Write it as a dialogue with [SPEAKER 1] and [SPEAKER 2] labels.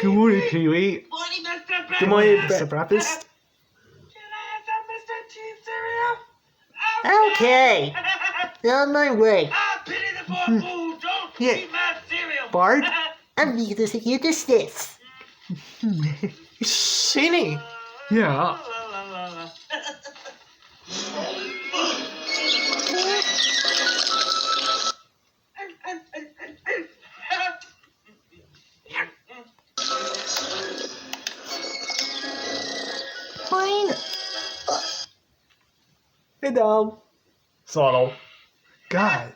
[SPEAKER 1] Good morning, Pee-wee.
[SPEAKER 2] Morning, Mr. Breakfast.
[SPEAKER 1] Good morning, Mr. Breakfast.
[SPEAKER 2] Can I have some Mr. Cheese cereal?
[SPEAKER 1] Okay. On my way.
[SPEAKER 2] Ah, pity the poor fool. Don't
[SPEAKER 1] Yeah.
[SPEAKER 2] eat my cereal.
[SPEAKER 1] Bart, I'm going to take you to this. Singing. Yeah. Fine. Hey, Dom. Subtle. God.